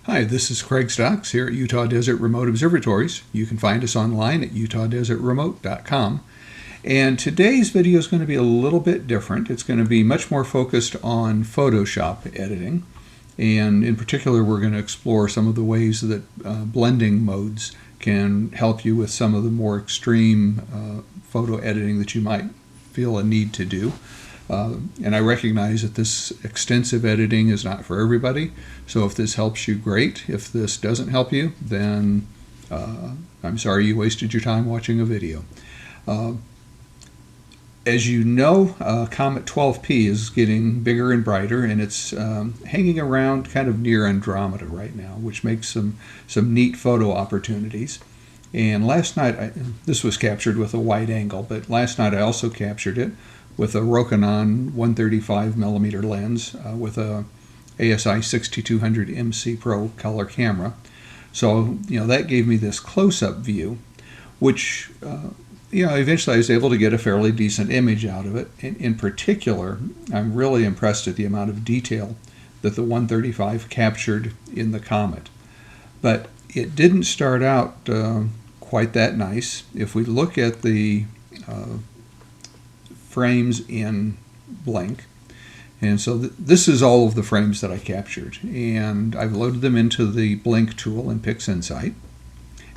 Hi, this is Craig Stocks here at Utah Desert Remote Observatories. You can find us online at utahdesertremote.com. And today's video is going to be a little bit different. It's going to be much more focused on Photoshop editing. And in particular, we're going to explore some of the ways that blending modes can help you with some of the more extreme photo editing that you might feel a need to do. And I recognize that this extensive editing is not for everybody, so if this helps you, great. If this doesn't help you, then I'm sorry you wasted your time watching a video. As you know, Comet 12P is getting bigger and brighter, and it's hanging around kind of near Andromeda right now, which makes some neat photo opportunities. And last night, this was captured with a wide angle, but last night I also captured it with a Rokinon 135mm lens with a ASI 6200 MC Pro color camera. So, that gave me this close-up view, which, eventually I was able to get a fairly decent image out of it. In particular, I'm really impressed at the amount of detail that the 135 captured in the Comet. But it didn't start out quite that nice. If we look at the frames in blank, and so this is all of the frames that I captured, and I've loaded them into the blink tool in PixInsight.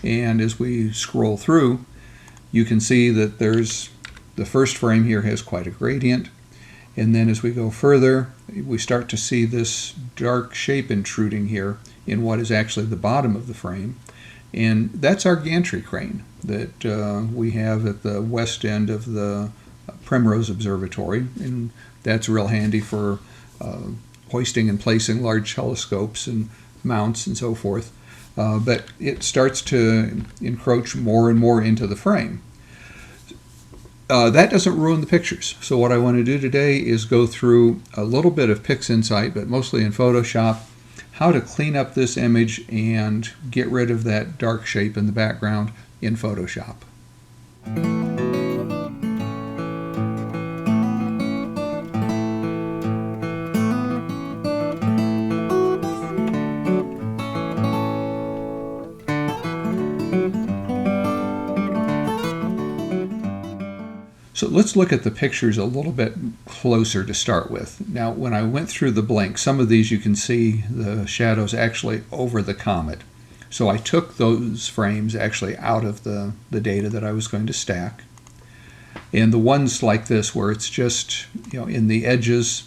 And as we scroll through, you can see that there's the first frame here has quite a gradient, and then as we go further, we start to see this dark shape intruding here in what is actually the bottom of the frame, and that's our gantry crane that we have at the west end of the Primrose Observatory, and that's real handy for hoisting and placing large telescopes and mounts and so forth. But it starts to encroach more and more into the frame. That doesn't ruin the pictures. So what I want to do today is go through a little bit of PixInsight, but mostly in Photoshop, how to clean up this image and get rid of that dark shape in the background in Photoshop. So let's look at the pictures a little bit closer to start with. Now, when I went through the blank, some of these you can see the shadows actually over the comet. So I took those frames actually out of the data that I was going to stack. And the ones like this where it's just in the edges,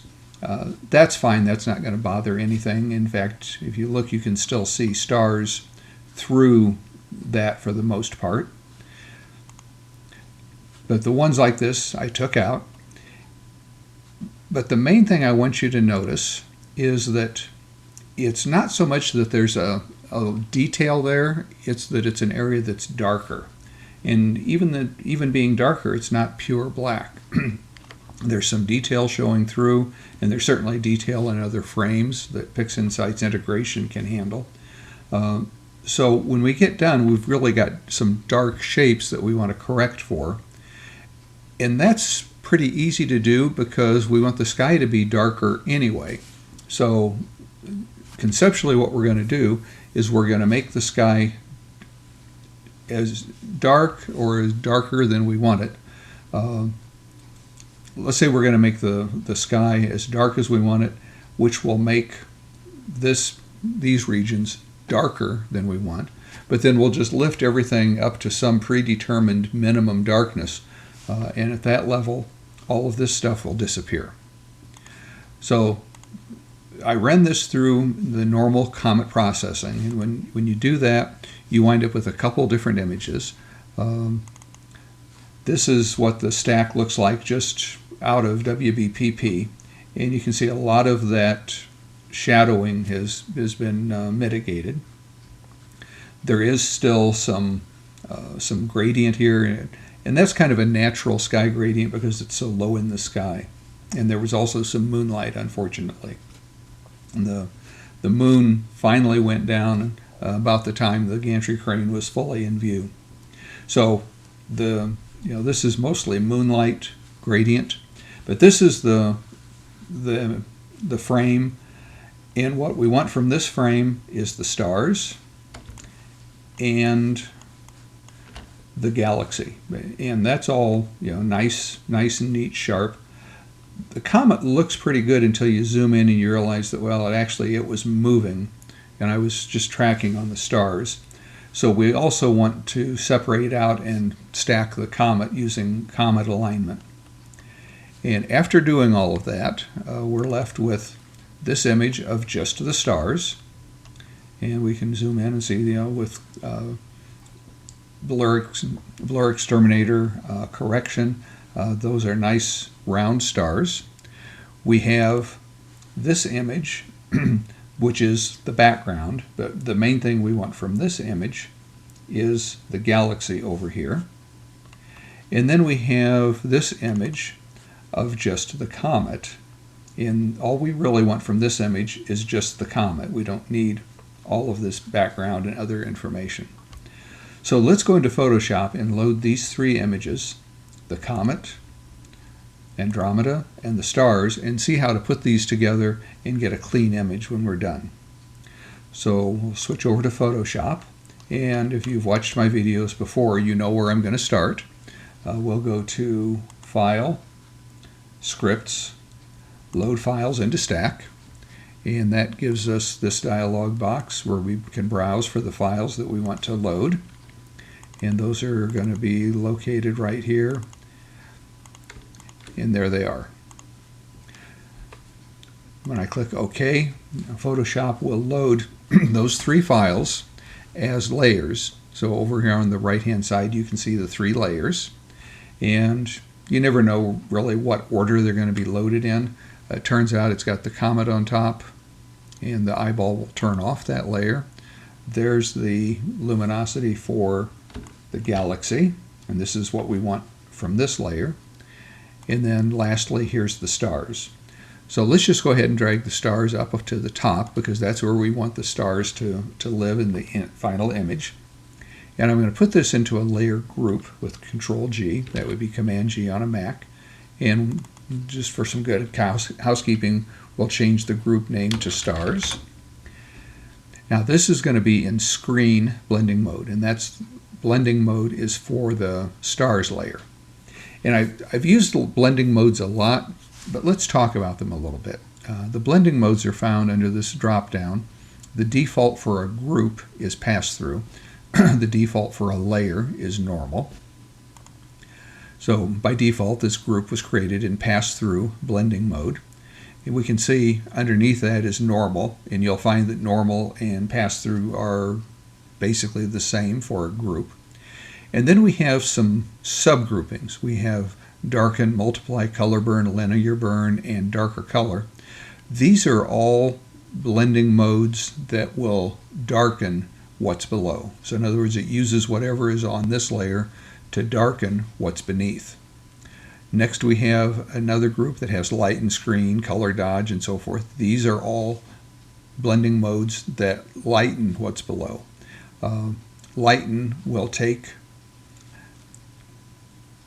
that's fine. That's not going to bother anything. In fact, if you look, you can still see stars through that for the most part. But the ones like this I took out. But the main thing I want you to notice is that it's not so much that there's a detail there, it's that it's an area that's darker. And even being darker, it's not pure black. There's some detail showing through, and there's certainly detail in other frames that PixInsight's integration can handle. So when we get done, we've really got some dark shapes that we want to correct for. And that's pretty easy to do because we want the sky to be darker anyway. So conceptually what we're going to do is we're going to make the sky as dark or as darker than we want it. Let's say we're going to make the sky as dark as we want it, which will make these regions darker than we want. But then we'll just lift everything up to some predetermined minimum darkness. And at that level, all of this stuff will disappear. So I ran this through the normal Comet processing, and when you do that, you wind up with a couple different images. This is what the stack looks like just out of WBPP, and you can see a lot of that shadowing has been mitigated. There is still some gradient here, and that's kind of a natural sky gradient because it's so low in the sky. And there was also some moonlight, unfortunately. And the moon finally went down about the time the gantry crane was fully in view. So this is mostly moonlight gradient, but this is the frame, And what we want from this frame is the stars and the galaxy. And that's all, nice and neat, sharp. The comet looks pretty good until you zoom in and you realize that, well, it was moving, and I was just tracking on the stars. So we also want to separate out and stack the comet using comet alignment. And after doing all of that, we're left with this image of just the stars. And we can zoom in and see, with blur exterminator correction, those are nice round stars. We have this image, which is the background, but the main thing we want from this image is the galaxy over here. And then we have this image of just the comet. And all we really want from this image is just the comet. We don't need all of this background and other information. So let's go into Photoshop and load these three images, the comet, Andromeda, and the stars, and see how to put these together and get a clean image when we're done. So we'll switch over to Photoshop, and if you've watched my videos before, you know where I'm going to start. We'll go to File, Scripts, Load Files into Stack, and that gives us this dialog box where we can browse for the files that we want to load, and those are going to be located right here, and there they are. When I click OK, Photoshop will load those three files as layers. So over here on the right hand side you can see the three layers, and you never know really what order they're going to be loaded in. It turns out it's got the comet on top, and the eyeball will turn off that layer. There's the luminosity for the galaxy, and this is what we want from this layer. And then lastly, here's the stars. So let's just go ahead and drag the stars up to the top, because that's where we want the stars to live in the final image. And I'm going to put this into a layer group with Control G. That would be Command G on a Mac. And just for some good housekeeping, we'll change the group name to stars. Now this is going to be in screen blending mode, and that's blending mode is for the stars layer. And I've used blending modes a lot, but let's talk about them a little bit. The blending modes are found under this drop down. The default for a group is pass-through. The default for a layer is normal. So by default, this group was created in pass-through blending mode. And we can see underneath that is normal, and you'll find that normal and pass-through are basically the same for a group. And then we have some subgroupings. We have darken, multiply, color burn, linear burn, and darker color. These are all blending modes that will darken what's below. So in other words, it uses whatever is on this layer to darken what's beneath. Next we have another group that has lighten, screen, color dodge, and so forth. These are all blending modes that lighten what's below. Lighten will take,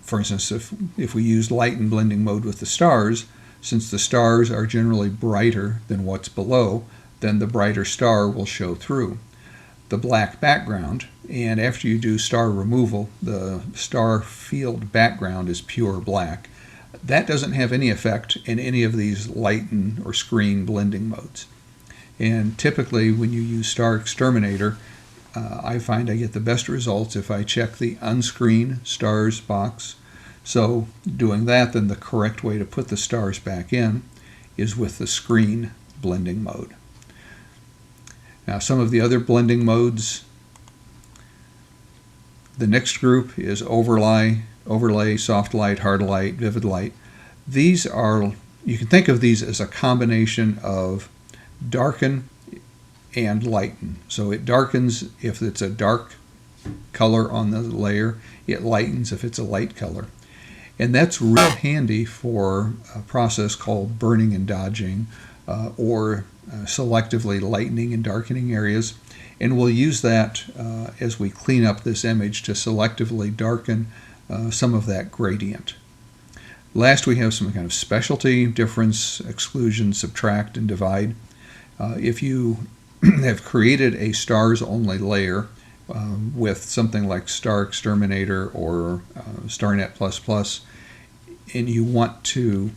for instance, if we use lighten blending mode with the stars, since the stars are generally brighter than what's below, then the brighter star will show through. The black background, and after you do star removal, the star field background is pure black. That doesn't have any effect in any of these lighten or screen blending modes. And typically when you use star exterminator, I find I get the best results if I check the unscreen stars box. So doing that, then the correct way to put the stars back in is with the screen blending mode. Now some of the other blending modes, the next group is overlay, soft light, hard light, vivid light. These are, you can think of these as a combination of darken and lighten. So it darkens if it's a dark color on the layer, it lightens if it's a light color. And that's real handy for a process called burning and dodging, or selectively lightening and darkening areas. And we'll use that as we clean up this image to selectively darken some of that gradient. Last, we have some kind of specialty, difference, exclusion, subtract, and divide. If you have created a stars only layer with something like Star Exterminator or StarNet++, and you want to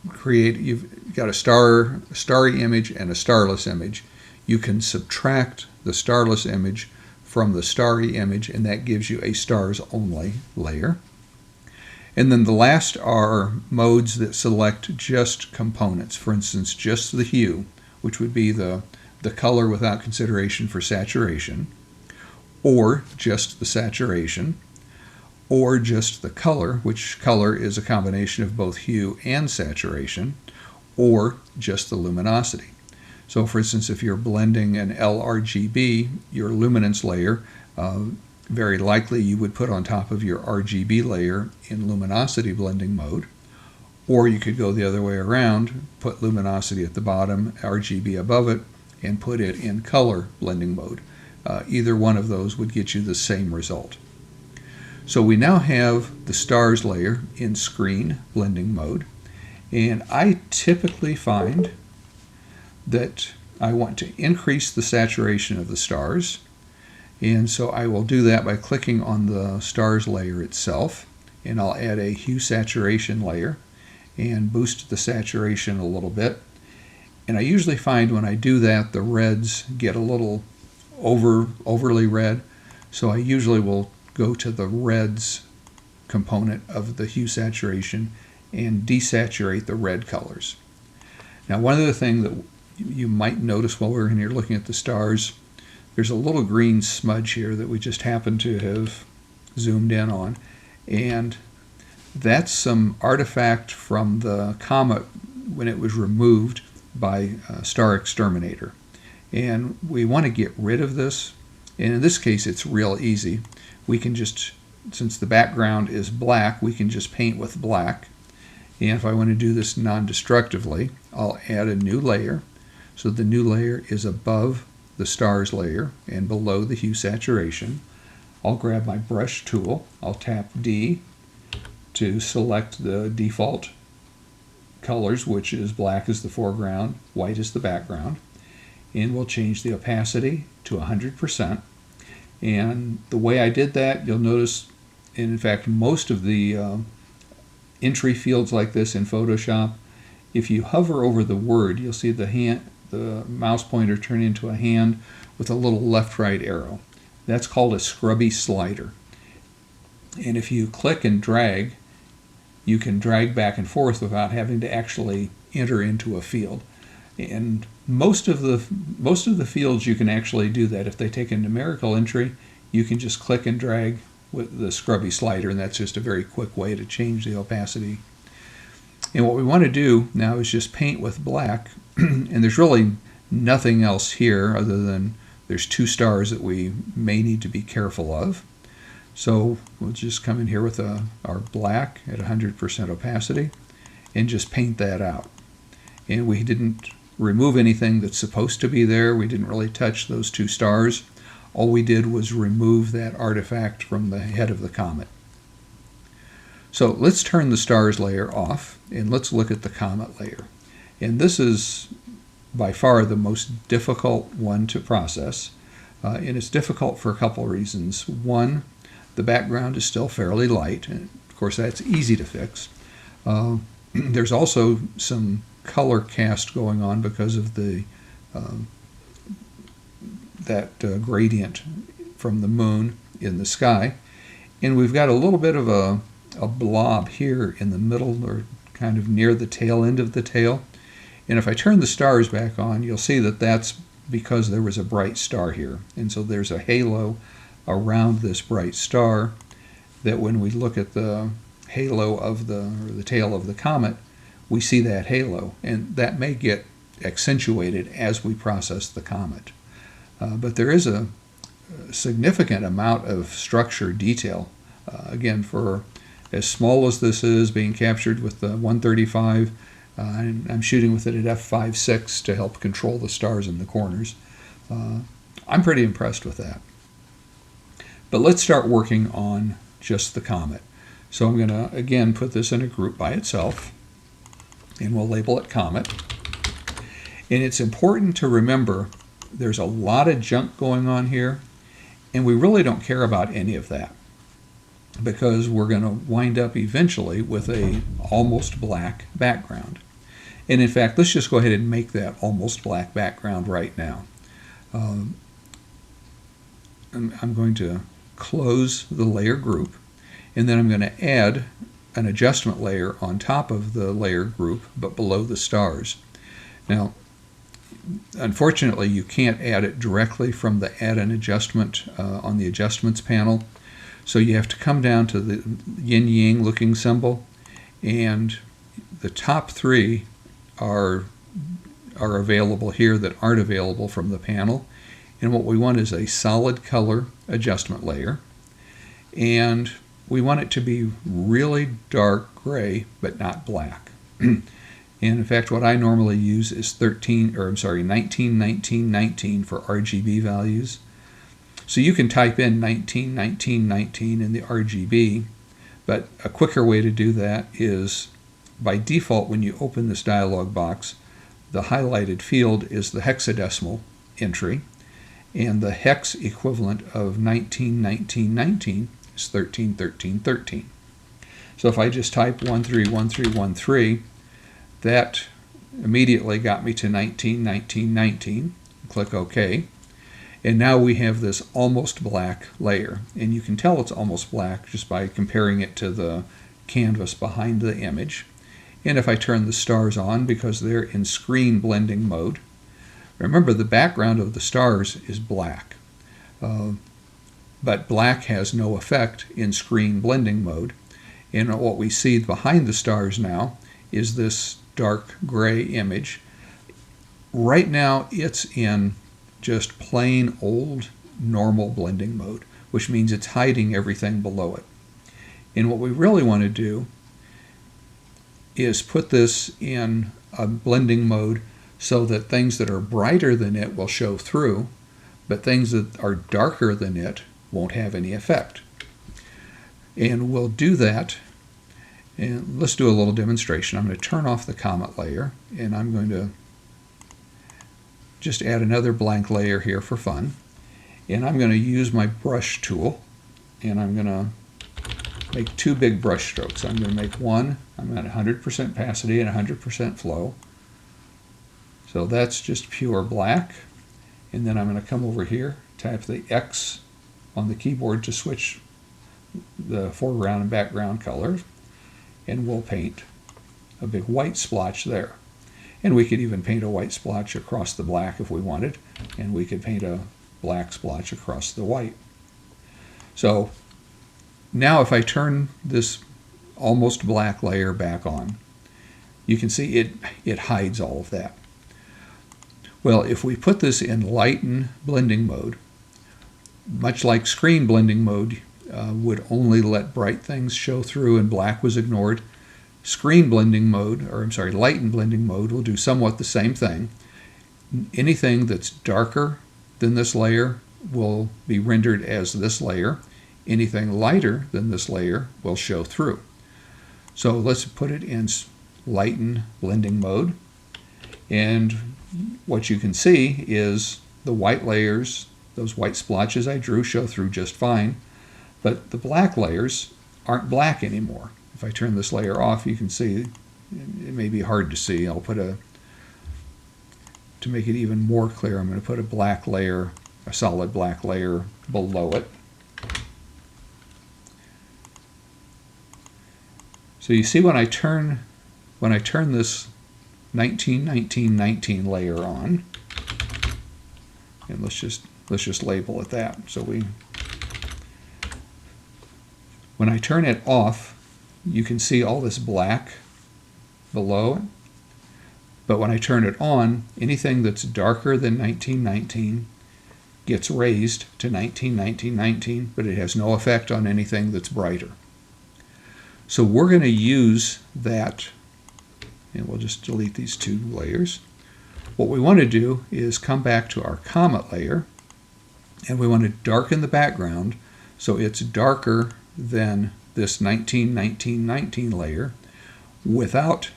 create, you've got a starry image and a starless image, you can subtract the starless image from the starry image, and that gives you a stars only layer. And then the last are modes that select just components. For instance, just the hue, which would be the color without consideration for saturation, or just the saturation, or just the color, which color is a combination of both hue and saturation, or just the luminosity. So for instance, if you're blending an LRGB, your luminance layer, very likely you would put on top of your RGB layer in luminosity blending mode, or you could go the other way around, put luminosity at the bottom, RGB above it, and put it in color blending mode. Either one of those would get you the same result. So we now have the stars layer in screen blending mode, and I typically find that I want to increase the saturation of the stars, and so I will do that by clicking on the stars layer itself, and I'll add a hue saturation layer and boost the saturation a little bit. And I usually find when I do that, the reds get a little overly red, so I usually will go to the reds component of the hue saturation and desaturate the red colors. Now, one other thing that you might notice while we're in here looking at the stars, there's a little green smudge here that we just happen to have zoomed in on, and that's some artifact from the comet when it was removed by Star Exterminator. And we want to get rid of this, and in this case it's real easy. We can just, since the background is black, we can just paint with black. And if I want to do this non-destructively, I'll add a new layer. So the new layer is above the stars layer and below the hue saturation. I'll grab my brush tool, I'll tap D to select the default colors, which is black is the foreground, white is the background, and we'll change the opacity to 100%. And the way I did that, you'll notice, and in fact most of the entry fields like this in Photoshop, if you hover over the word, you'll see the mouse pointer turn into a hand with a little left-right arrow. That's called a scrubby slider. And if you click and drag, you can drag back and forth without having to actually enter into a field. And most of the fields you can actually do that. If they take a numerical entry, you can just click and drag with the scrubby slider, and that's just a very quick way to change the opacity. And what we want to do now is just paint with black, and there's really nothing else here other than there's two stars that we may need to be careful of. So we'll just come in here with our black at 100% opacity and just paint that out. And we didn't remove anything that's supposed to be there. We didn't really touch those two stars. All we did was remove that artifact from the head of the comet. So let's turn the stars layer off and let's look at the comet layer. And this is by far the most difficult one to process. And it's difficult for a couple reasons. One, the background is still fairly light, and of course that's easy to fix. There's also some color cast going on because of the gradient from the moon in the sky, and we've got a little bit of a blob here in the middle, or kind of near the tail end of the tail. And if I turn the stars back on, you'll see that that's because there was a bright star here, and so there's a halo around this bright star that when we look at the halo of the tail of the comet, we see that halo, and that may get accentuated as we process the comet. But there is a significant amount of structure detail. Again, for as small as this is, being captured with the 135, and I'm shooting with it at f5.6 to help control the stars in the corners. I'm pretty impressed with that. But let's start working on just the comet. So I'm going to, again, put this in a group by itself, and we'll label it Comet. And it's important to remember there's a lot of junk going on here, and we really don't care about any of that because we're going to wind up eventually with a almost black background. And in fact, let's just go ahead and make that almost black background right now. I'm going to close the layer group, and then I'm going to add an adjustment layer on top of the layer group, but below the stars. Now, unfortunately, you can't add it directly from the Add an Adjustment on the Adjustments panel. So you have to come down to the yin-yang looking symbol, and the top three are available here that aren't available from the panel. And what we want is a solid color adjustment layer, and we want it to be really dark gray but not black. And in fact, what I normally use is 191919 for RGB values. So you can type in 191919 in the RGB, but a quicker way to do that is by default when you open this dialog box, the highlighted field is the hexadecimal entry, and the hex equivalent of 191919 is 131313. So if I just type 131313, that immediately got me to 191919. Click OK. And now we have this almost black layer. And you can tell it's almost black just by comparing it to the canvas behind the image. And if I turn the stars on, because they're in screen blending mode, remember the background of the stars is black. But black has no effect in screen blending mode. And what we see behind the stars now is this dark gray image. Right now it's in just plain old normal blending mode, which means it's hiding everything below it. And what we really want to do is put this in a blending mode so that things that are brighter than it will show through, but things that are darker than it won't have any effect. And we'll do that, and let's do a little demonstration. I'm going to turn off the Comet layer, and I'm going to just add another blank layer here for fun. And I'm going to use my brush tool, and I'm going to make two big brush strokes. I'm going to make one, I'm at 100% opacity and 100% flow. So that's just pure black. And then I'm going to come over here, type the X on the keyboard to switch the foreground and background colors, and we'll paint a big white splotch there. And we could even paint a white splotch across the black if we wanted, and we could paint a black splotch across the white. So now if I turn this almost black layer back on, you can see it hides all of that. Well, if we put this in lighten blending mode, much like screen blending mode would only let bright things show through and black was ignored, screen blending mode, or I'm sorry, lighten blending mode will do somewhat the same thing. Anything that's darker than this layer will be rendered as this layer. Anything lighter than this layer will show through. So let's put it in lighten blending mode. And what you can see is the white layers, those white splotches I drew, show through just fine. But the black layers aren't black anymore. If I turn this layer off, you can see it may be hard to see. I'll put to make it even more clear, I'm going to put a black layer, a solid black layer below it. So you see when I turn this 1919 layer on, and let's just label it that. So when I turn it off, you can see all this black below it. But when I turn it on, anything that's darker than 1919 gets raised to 1919, but it has no effect on anything that's brighter. So we're going to use that, and we'll just delete these two layers. What we want to do is come back to our Comet layer, and we want to darken the background so it's darker than this 1919 layer without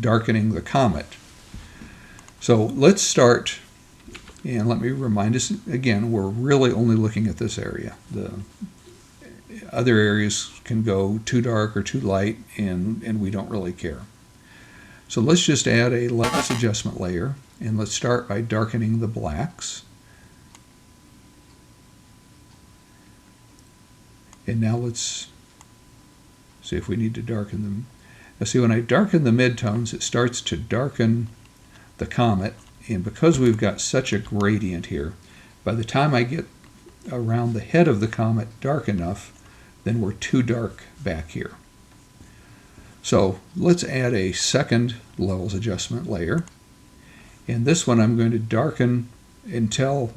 darkening the Comet. So let's start, and let me remind us again, we're really only looking at this area. The other areas can go too dark or too light, and we don't really care. So let's just add a levels adjustment layer, and let's start by darkening the blacks. And now let's see if we need to darken them. Now see, when I darken the midtones, it starts to darken the comet, and because we've got such a gradient here, by the time I get around the head of the comet dark enough, then we're too dark back here. So let's add a second levels adjustment layer, and this one I'm going to darken until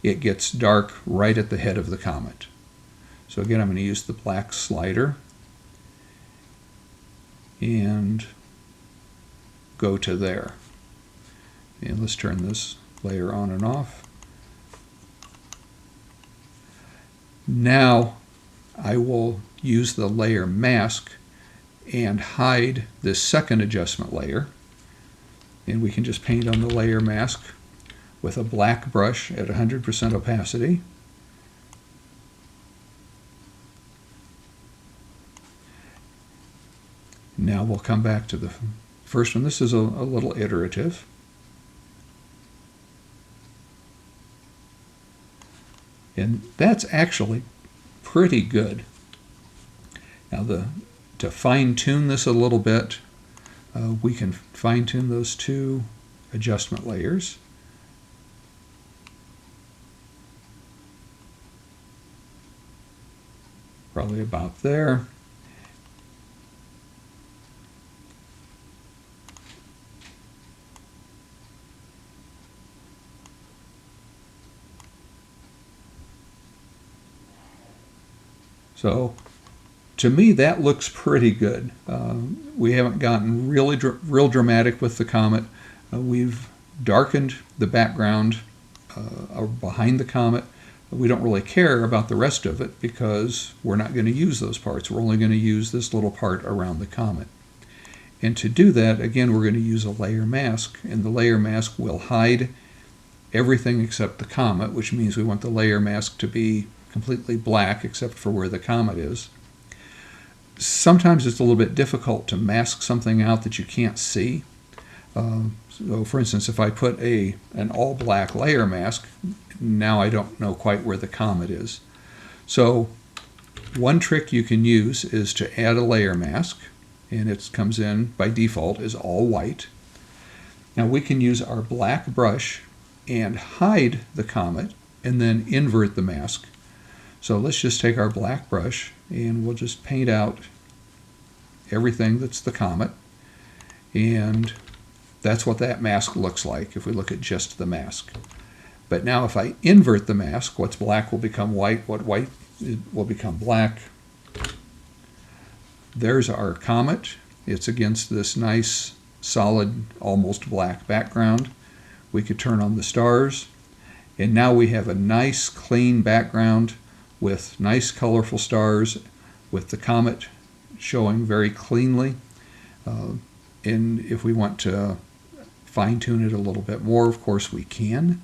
it gets dark right at the head of the comet. So again, I'm going to use the black slider and go to there. And let's turn this layer on and off. Now I will use the layer mask and hide this second adjustment layer. And we can just paint on the layer mask with a black brush at 100% opacity. Now we'll come back to the first one. This is a little iterative. And that's actually pretty good. Now to fine-tune this a little bit, we can fine-tune those two adjustment layers. Probably about there. So to me, that looks pretty good. We haven't gotten really real dramatic with the comet. We've darkened the background behind the comet. We don't really care about the rest of it because we're not going to use those parts. We're only going to use this little part around the comet. And to do that, again, we're going to use a layer mask, and the layer mask will hide everything except the comet, which means we want the layer mask to be completely black except for where the comet is. Sometimes it's a little bit difficult to mask something out that you can't see. So for instance, if I put an all black layer mask, now I don't know quite where the comet is. So one trick you can use is to add a layer mask, and it comes in by default as all white. Now we can use our black brush and hide the comet and then invert the mask. So let's just take our black brush and we'll just paint out everything that's the comet, and that's what that mask looks like if we look at just the mask. But now if I invert the mask, what's black will become white, what white will become black. There's our comet. It's against this nice, solid, almost black background. We could turn on the stars, and now we have a nice, clean background with nice, colorful stars, with the comet showing very cleanly. And if we want to fine-tune it a little bit more, of course we can.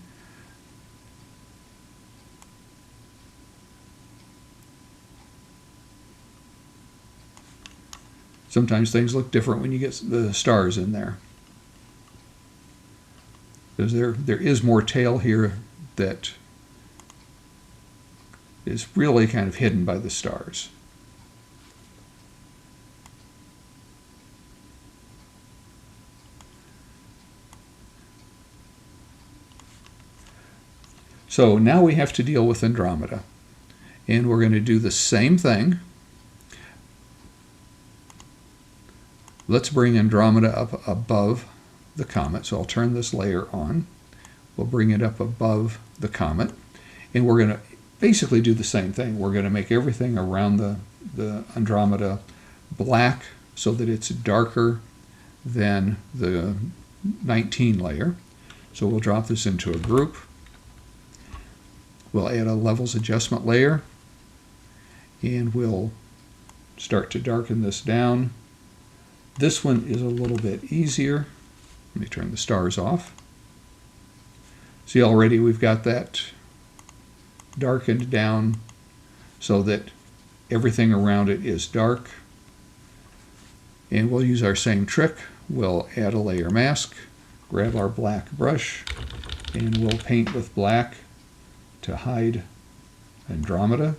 Sometimes things look different when you get the stars in there, because there is more tail here that is really kind of hidden by the stars. So now we have to deal with Andromeda, and we're going to do the same thing. Let's bring Andromeda up above the comet. So I'll turn this layer on. We'll bring it up above the comet, and we're going to basically do the same thing. We're going to make everything around the Andromeda black so that it's darker than the 19 layer. So we'll drop this into a group. We'll add a levels adjustment layer, and we'll start to darken this down. This one is a little bit easier. Let me turn the stars off. See, already we've got that darkened down so that everything around it is dark. And we'll use our same trick. We'll add a layer mask, grab our black brush, and we'll paint with black to hide Andromeda.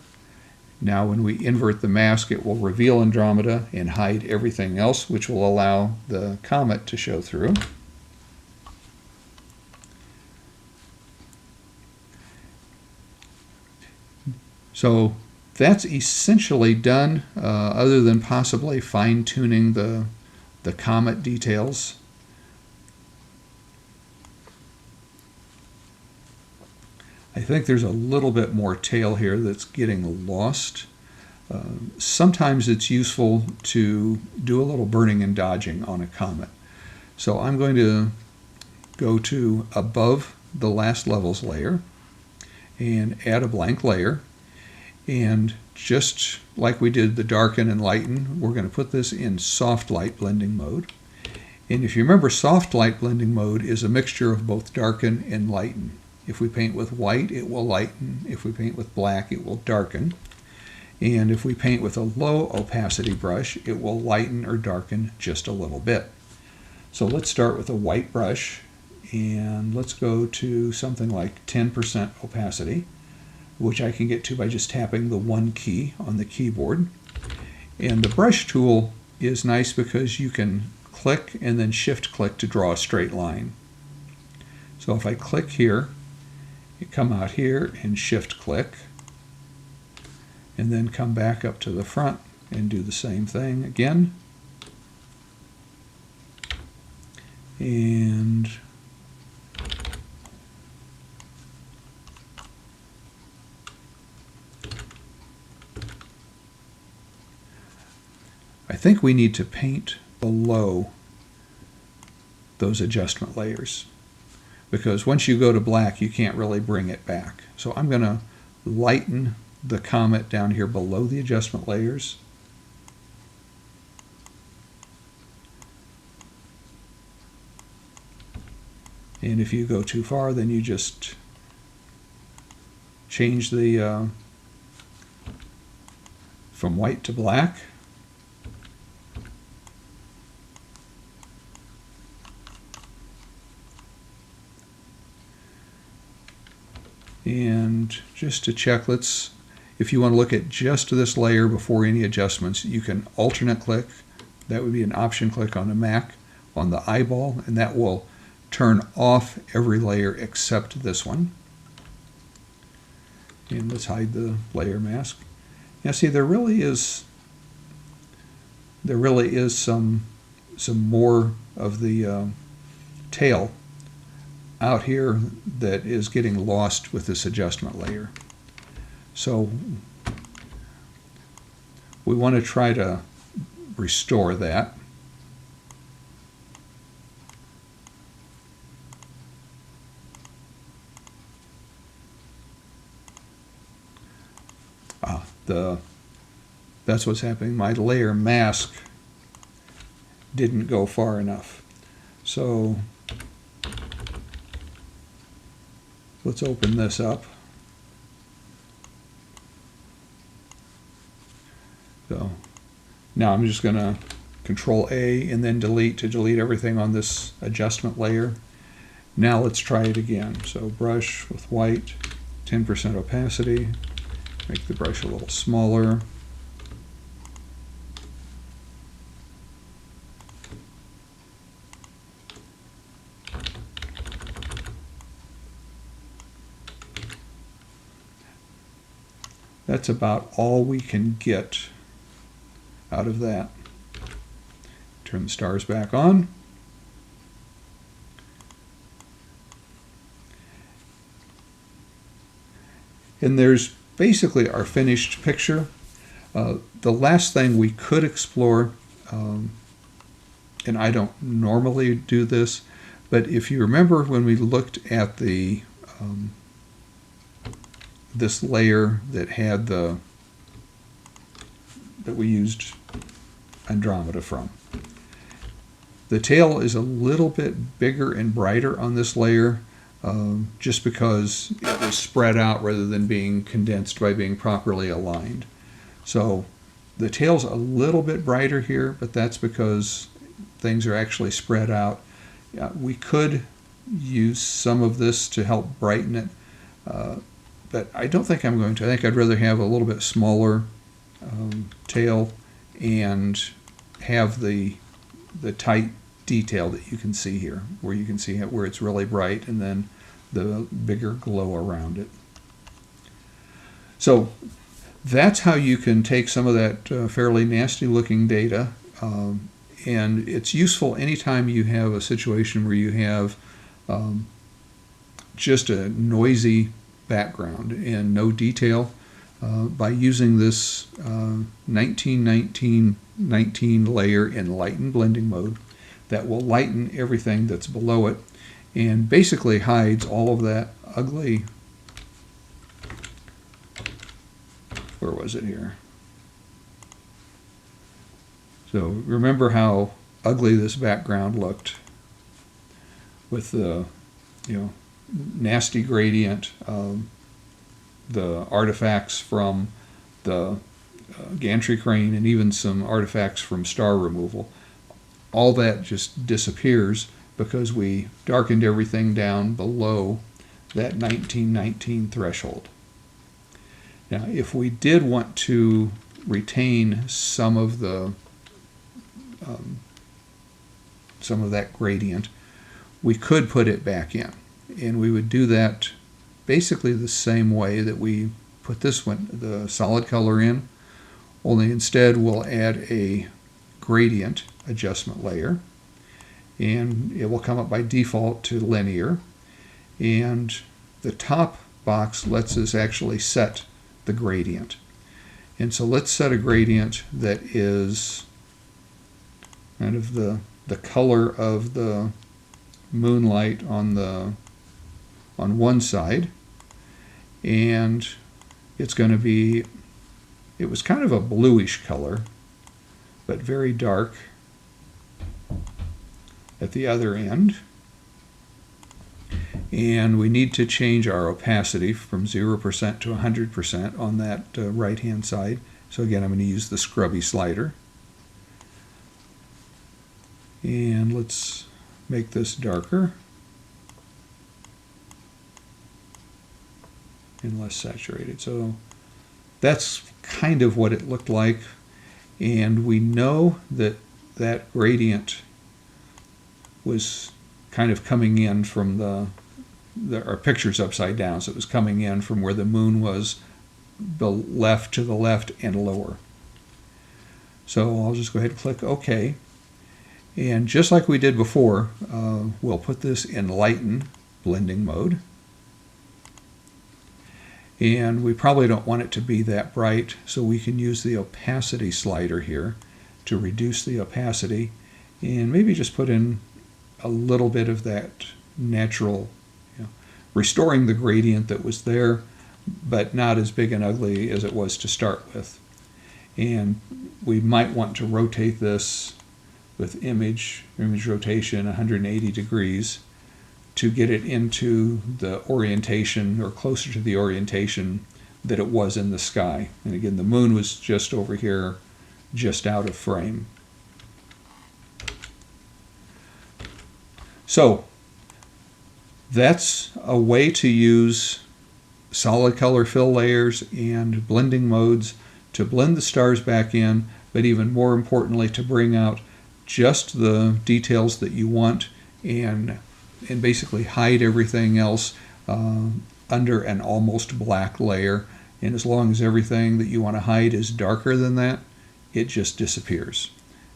Now when we invert the mask, it will reveal Andromeda and hide everything else, which will allow the comet to show through. So that's essentially done, other than possibly fine-tuning the comet details. I think there's a little bit more tail here that's getting lost. Sometimes it's useful to do a little burning and dodging on a comet. So I'm going to go to above the last levels layer and add a blank layer. And just like we did the darken and lighten, we're going to put this in soft light blending mode. And if you remember, soft light blending mode is a mixture of both darken and lighten. If we paint with white, it will lighten. If we paint with black, it will darken. And if we paint with a low opacity brush, it will lighten or darken just a little bit. So let's start with a white brush, and let's go to something like 10% opacity, which I can get to by just tapping the 1 key on the keyboard. And the brush tool is nice because you can click and then shift click to draw a straight line. So if I click here, you come out here and shift click, and then come back up to the front and do the same thing again. And I think we need to paint below those adjustment layers, because once you go to black, you can't really bring it back. So I'm going to lighten the comet down here below the adjustment layers. And if you go too far, then you just change the from white to black. And just to check, if you want to look at just this layer before any adjustments, you can alternate click. That would be an option click on a Mac on the eyeball, and that will turn off every layer except this one. And let's hide the layer mask. Now see, there really is some more of the tail out here that is getting lost with this adjustment layer. So we want to try to restore that. That's what's happening. My layer mask didn't go far enough. So let's open this up. So now I'm just going to Control A and then delete to delete everything on this adjustment layer. Now let's try it again. So brush with white, 10% opacity, make the brush a little smaller. That's about all we can get out of that. Turn the stars back on. And there's basically our finished picture. The last thing we could explore, and I don't normally do this, but if you remember when we looked at the this layer that had that we used Andromeda from, The tail is a little bit bigger and brighter on this layer, just because it was spread out rather than being condensed by being properly aligned. So the tail's a little bit brighter here, but that's because things are actually spread out. We could use some of this to help brighten it, but I don't think I'm going to. I think I'd rather have a little bit smaller tail and have the tight detail that you can see here, where you can see where it's really bright and then the bigger glow around it. So that's how you can take some of that fairly nasty looking data, and it's useful anytime you have a situation where you have just a noisy background and no detail. By using this 19-19-19 layer in lighten blending mode, that will lighten everything that's below it and basically hides all of that ugly, where was it here? So remember how ugly this background looked with the nasty gradient, the artifacts from the gantry crane, and even some artifacts from star removal. All that just disappears because we darkened everything down below that 19-19 threshold. Now, if we did want to retain some of that gradient, we could put it back in, and we would do that basically the same way that we put this one, the solid color, in, only instead we'll add a gradient adjustment layer, and it will come up by default to linear, and the top box lets us actually set the gradient. And so let's set a gradient that is kind of the color of the moonlight on one side, and it's going to be, it was kind of a bluish color but very dark at the other end, and we need to change our opacity from 0% to 100% on that right hand side. So again, I'm going to use the scrubby slider, and let's make this darker and less saturated. So that's kind of what it looked like, and we know that that gradient was kind of coming in from our picture's upside down, so it was coming in from where the moon was, the left to the left and lower. So I'll just go ahead and click OK, and just like we did before, we'll put this in lighten blending mode. And we probably don't want it to be that bright, so we can use the opacity slider here to reduce the opacity, and maybe just put in a little bit of that natural, restoring the gradient that was there, but not as big and ugly as it was to start with. And we might want to rotate this with image rotation 180 degrees to get it into the orientation, or closer to the orientation that it was in the sky. And again, the moon was just over here, just out of frame. So that's a way to use solid color fill layers and blending modes to blend the stars back in, but even more importantly, to bring out just the details that you want and basically hide everything else under an almost black layer. And as long as everything that you want to hide is darker than that, it just disappears.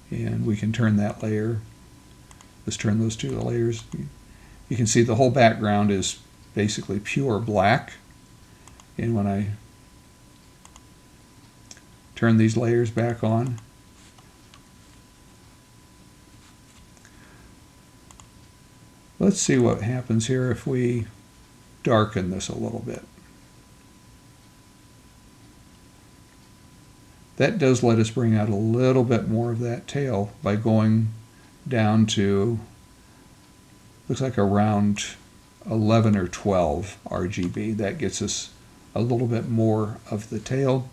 And we can turn that layer. Let's turn those two layers. You can see the whole background is basically pure black. And when I turn these layers back on, let's see what happens here if we darken this a little bit. That does let us bring out a little bit more of that tail by going down to, looks like around 11 or 12 RGB. That gets us a little bit more of the tail.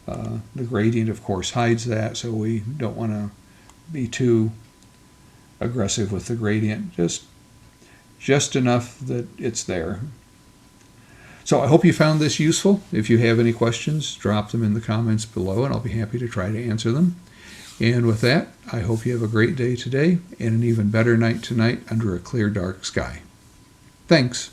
The gradient, of course, hides that, so we don't want to be too aggressive with the gradient. Just enough that it's there. So I hope you found this useful. If you have any questions, drop them in the comments below, and I'll be happy to try to answer them. And with that, I hope you have a great day today and an even better night tonight under a clear, dark sky. Thanks.